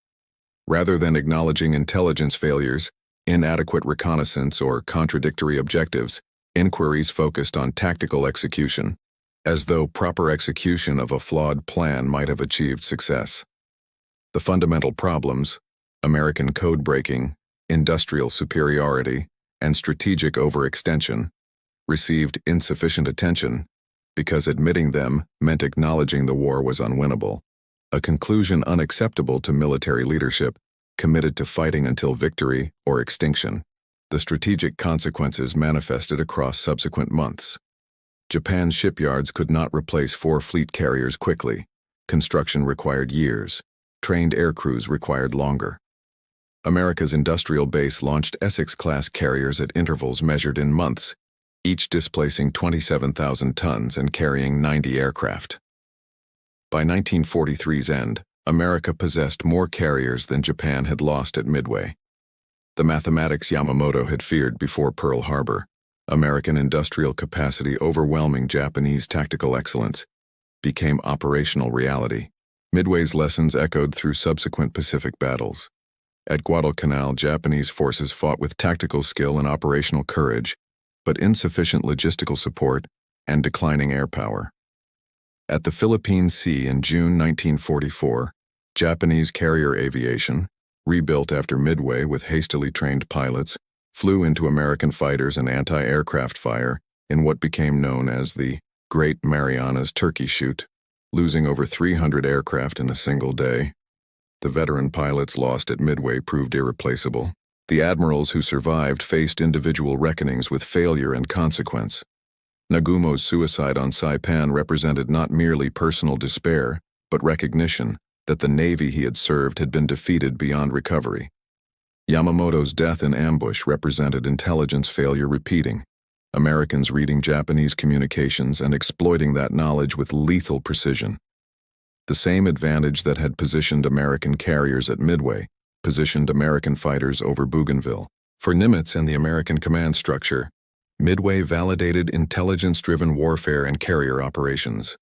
Rather than acknowledging intelligence failures, inadequate reconnaissance, or contradictory objectives, inquiries focused on tactical execution, as though proper execution of a flawed plan might have achieved success. The fundamental problems, American code-breaking, industrial superiority, and strategic overextension, received insufficient attention because admitting them meant acknowledging the war was unwinnable, a conclusion unacceptable to military leadership committed to fighting until victory or extinction. The strategic consequences manifested across subsequent months. Japan's shipyards could not replace 4 fleet carriers quickly. Construction required years. Trained aircrews required longer. America's industrial base launched Essex-class carriers at intervals measured in months, each displacing 27,000 tons and carrying 90 aircraft. By 1943's end, America possessed more carriers than Japan had lost at Midway. The mathematics Yamamoto had feared before Pearl Harbor, American industrial capacity overwhelming Japanese tactical excellence, became operational reality. Midway's lessons echoed through subsequent Pacific battles. At Guadalcanal, Japanese forces fought with tactical skill and operational courage, but insufficient logistical support and declining air power. At the Philippine Sea in June 1944, Japanese carrier aviation, rebuilt after Midway with hastily trained pilots, flew into American fighters and anti-aircraft fire in what became known as the Great Marianas Turkey Shoot, losing over 300 aircraft in a single day. The veteran pilots lost at Midway proved irreplaceable. The admirals who survived faced individual reckonings with failure and consequence. Nagumo's suicide on Saipan represented not merely personal despair, but recognition that the navy he had served had been defeated beyond recovery. Yamamoto's death in ambush represented intelligence failure repeating, Americans reading Japanese communications and exploiting that knowledge with lethal precision. The same advantage that had positioned American carriers at Midway positioned American fighters over Bougainville. For Nimitz and the American command structure, Midway validated intelligence-driven warfare and carrier operations.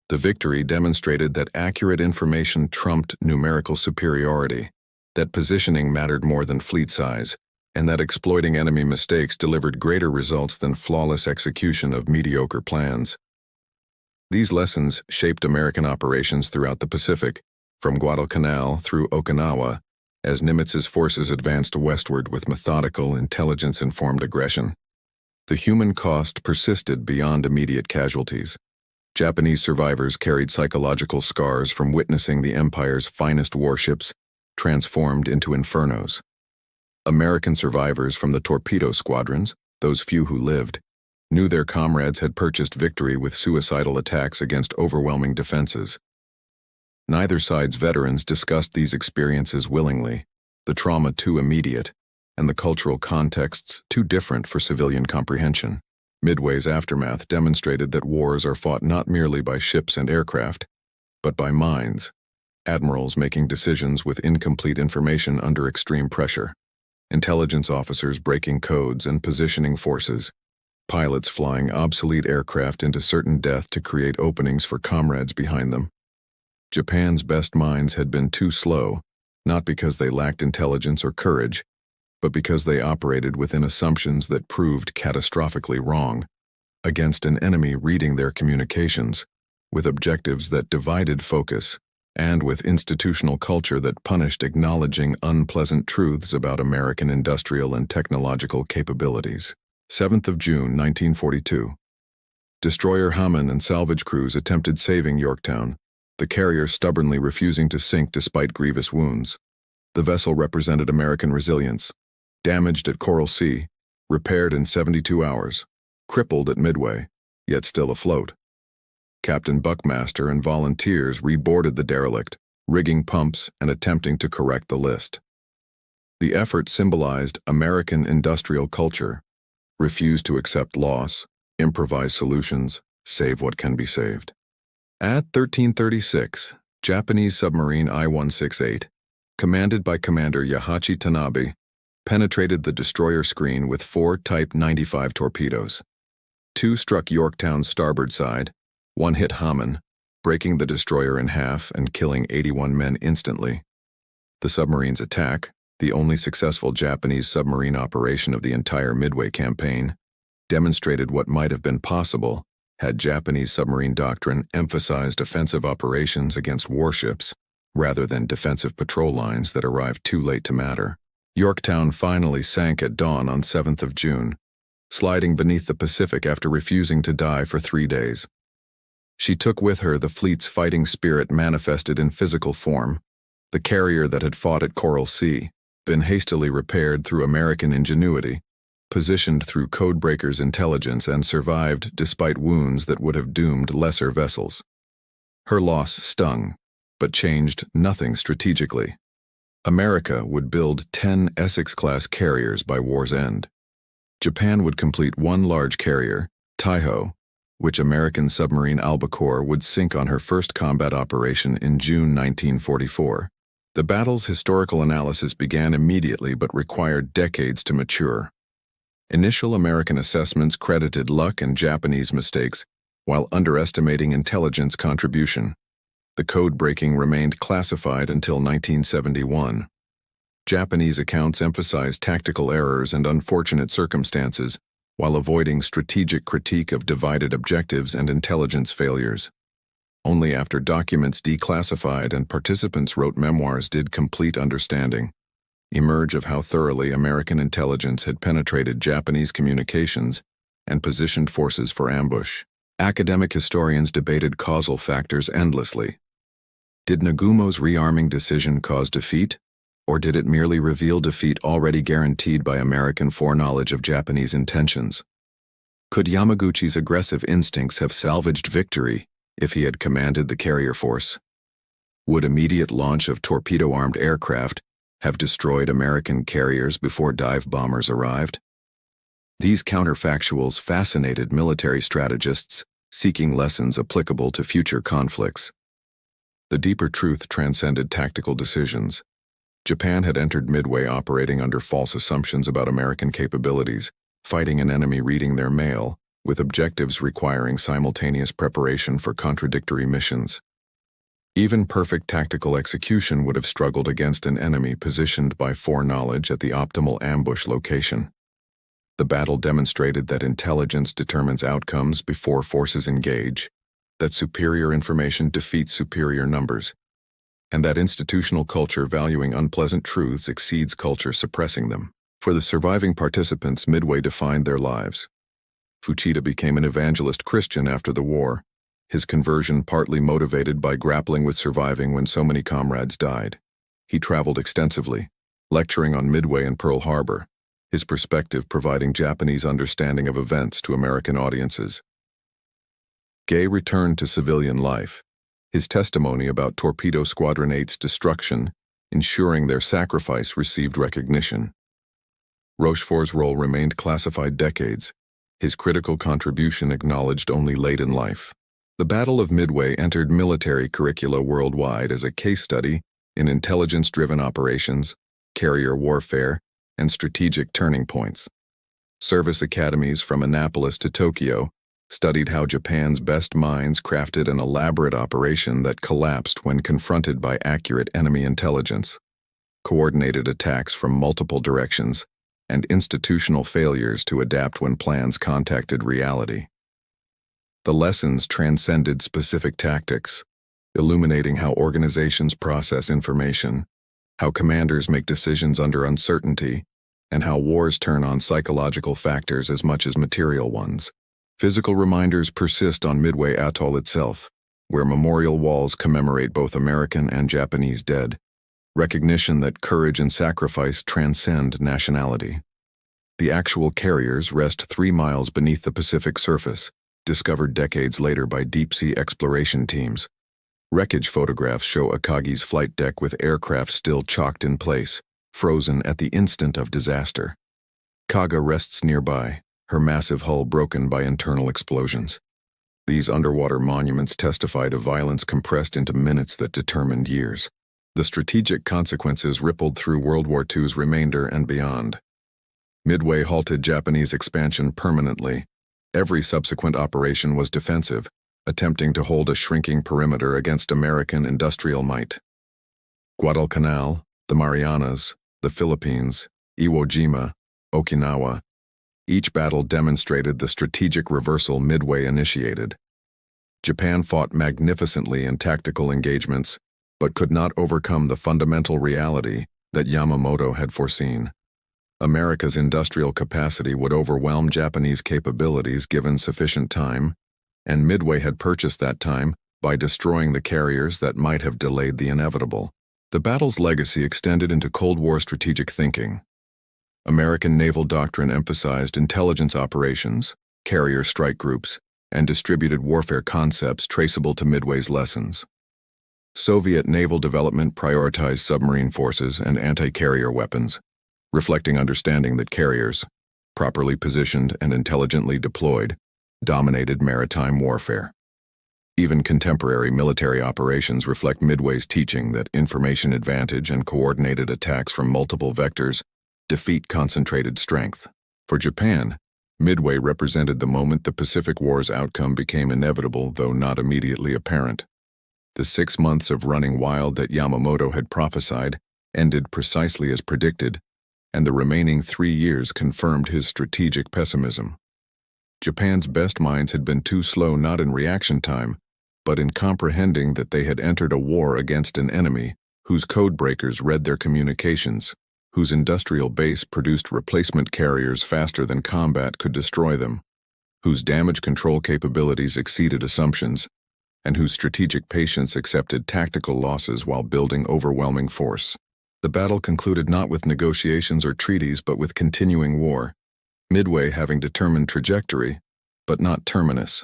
The victory demonstrated that accurate information trumped numerical superiority, that positioning mattered more than fleet size, and that exploiting enemy mistakes delivered greater results than flawless execution of mediocre plans. These lessons shaped American operations throughout the Pacific, from Guadalcanal through Okinawa, as Nimitz's forces advanced westward with methodical, intelligence-informed aggression. The human cost persisted beyond immediate casualties. Japanese survivors carried psychological scars from witnessing the Empire's finest warships transformed into infernos. American survivors from the torpedo squadrons, those few who lived, knew their comrades had purchased victory with suicidal attacks against overwhelming defenses. Neither side's veterans discussed these experiences willingly, the trauma too immediate, and the cultural contexts too different for civilian comprehension. Midway's aftermath demonstrated that wars are fought not merely by ships and aircraft, but by minds, admirals making decisions with incomplete information under extreme pressure, intelligence officers breaking codes and positioning forces, pilots flying obsolete aircraft into certain death to create openings for comrades behind them. Japan's best minds had been too slow, not because they lacked intelligence or courage, but because they operated within assumptions that proved catastrophically wrong, against an enemy reading their communications, with objectives that divided focus, and with institutional culture that punished acknowledging unpleasant truths about American industrial and technological capabilities. 7th of June, 1942. Destroyer Hamon and salvage crews attempted saving Yorktown, the carrier stubbornly refusing to sink despite grievous wounds. The vessel represented American resilience, damaged at Coral Sea, repaired in 72 hours, crippled at Midway, yet still afloat. Captain Buckmaster and volunteers reboarded the derelict, rigging pumps and attempting to correct the list. The effort symbolized American industrial culture: refuse to accept loss, improvise solutions, save what can be saved. At 1336, Japanese submarine I-168, commanded by Commander Yahachi Tanabe, penetrated the destroyer screen with 4 Type 95 torpedoes. 2 struck Yorktown's starboard side, 1 hit Hamon, breaking the destroyer in half and killing 81 men instantly. The submarine's attack, the only successful Japanese submarine operation of the entire Midway campaign, demonstrated what might have been possible had Japanese submarine doctrine emphasized offensive operations against warships rather than defensive patrol lines that arrived too late to matter. Yorktown finally sank at dawn on 7th of June, sliding beneath the Pacific after refusing to die for 3 days. She took with her the fleet's fighting spirit manifested in physical form, the carrier that had fought at Coral Sea, been hastily repaired through American ingenuity, positioned through codebreakers' intelligence, and survived despite wounds that would have doomed lesser vessels. Her loss stung, but changed nothing strategically. America would build 10 Essex-class carriers by war's end. Japan would complete 1 large carrier, Taiho, which American submarine Albacore would sink on her first combat operation in June 1944. The battle's historical analysis began immediately but required decades to mature. Initial American assessments credited luck and Japanese mistakes, while underestimating intelligence contribution. The code breaking remained classified until 1971. Japanese accounts emphasized tactical errors and unfortunate circumstances, while avoiding strategic critique of divided objectives and intelligence failures. Only after documents declassified and participants wrote memoirs did complete understanding emerge of how thoroughly American intelligence had penetrated Japanese communications and positioned forces for ambush. Academic historians debated causal factors endlessly. Did Nagumo's rearming decision cause defeat, or did it merely reveal defeat already guaranteed by American foreknowledge of Japanese intentions? Could Yamaguchi's aggressive instincts have salvaged victory if he had commanded the carrier force? Would immediate launch of torpedo-armed aircraft have destroyed American carriers before dive bombers arrived? These counterfactuals fascinated military strategists seeking lessons applicable to future conflicts. The deeper truth transcended tactical decisions. Japan had entered Midway operating under false assumptions about American capabilities, fighting an enemy reading their mail, with objectives requiring simultaneous preparation for contradictory missions. Even perfect tactical execution would have struggled against an enemy positioned by foreknowledge at the optimal ambush location. The battle demonstrated that intelligence determines outcomes before forces engage, that superior information defeats superior numbers, and that institutional culture valuing unpleasant truths exceeds culture suppressing them. For the surviving participants, Midway defined their lives. Fuchida became an evangelist Christian after the war, his conversion partly motivated by grappling with surviving when so many comrades died. He traveled extensively, lecturing on Midway and Pearl Harbor, his perspective providing Japanese understanding of events to American audiences. Gay returned to civilian life, his testimony about Torpedo Squadron 8's destruction, ensuring their sacrifice received recognition. Rochefort's role remained classified decades, his critical contribution acknowledged only late in life. The Battle of Midway entered military curricula worldwide as a case study in intelligence-driven operations, carrier warfare, and strategic turning points. Service academies from Annapolis to Tokyo studied how Japan's best minds crafted an elaborate operation that collapsed when confronted by accurate enemy intelligence, coordinated attacks from multiple directions, and institutional failures to adapt when plans contacted reality. The lessons transcended specific tactics, illuminating how organizations process information, how commanders make decisions under uncertainty, and how wars turn on psychological factors as much as material ones. Physical reminders persist on Midway Atoll itself, where memorial walls commemorate both American and Japanese dead, recognition that courage and sacrifice transcend nationality. The actual carriers rest 3 miles beneath the Pacific surface, discovered decades later by deep-sea exploration teams. Wreckage photographs show Akagi's flight deck with aircraft still chalked in place, frozen at the instant of disaster. Kaga rests nearby, her massive hull broken by internal explosions. These underwater monuments testify to violence compressed into minutes that determined years. The strategic consequences rippled through World War II's remainder and beyond. Midway halted Japanese expansion permanently. Every subsequent operation was defensive, attempting to hold a shrinking perimeter against American industrial might. Guadalcanal, the Marianas, the Philippines, Iwo Jima, Okinawa, each battle demonstrated the strategic reversal Midway initiated. Japan fought magnificently in tactical engagements, but could not overcome the fundamental reality that Yamamoto had foreseen. America's industrial capacity would overwhelm Japanese capabilities given sufficient time, and Midway had purchased that time by destroying the carriers that might have delayed the inevitable. The battle's legacy extended into Cold War strategic thinking. American naval doctrine emphasized intelligence operations, carrier strike groups, and distributed warfare concepts traceable to Midway's lessons. Soviet naval development prioritized submarine forces and anti-carrier weapons, reflecting understanding that carriers, properly positioned and intelligently deployed, dominated maritime warfare. Even contemporary military operations reflect Midway's teaching that information advantage and coordinated attacks from multiple vectors defeat concentrated strength. For Japan, Midway represented the moment the Pacific War's outcome became inevitable, though not immediately apparent. The 6 months of running wild that Yamamoto had prophesied ended precisely as predicted, and the remaining 3 years confirmed his strategic pessimism. Japan's best minds had been too slow not in reaction time, but in comprehending that they had entered a war against an enemy whose codebreakers read their communications, whose industrial base produced replacement carriers faster than combat could destroy them, whose damage control capabilities exceeded assumptions, and whose strategic patience accepted tactical losses while building overwhelming force. The battle concluded not with negotiations or treaties but with continuing war, Midway having determined trajectory, but not terminus.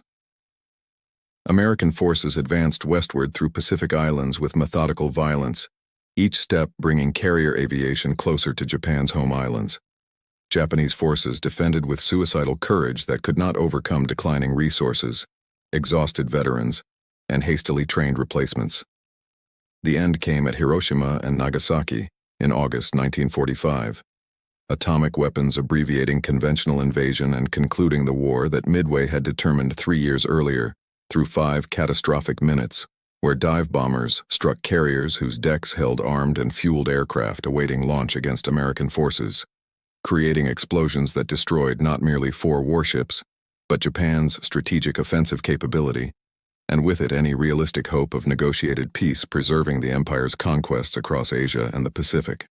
American forces advanced westward through Pacific Islands with methodical violence, each step bringing carrier aviation closer to Japan's home islands. Japanese forces defended with suicidal courage that could not overcome declining resources, exhausted veterans, and hastily trained replacements. The end came at Hiroshima and Nagasaki in August 1945. Atomic weapons abbreviating conventional invasion and concluding the war that Midway had determined 3 years earlier through 5 catastrophic minutes, where dive bombers struck carriers whose decks held armed and fueled aircraft awaiting launch against American forces, creating explosions that destroyed not merely 4 warships, but Japan's strategic offensive capability, and with it any realistic hope of negotiated peace preserving the empire's conquests across Asia and the Pacific.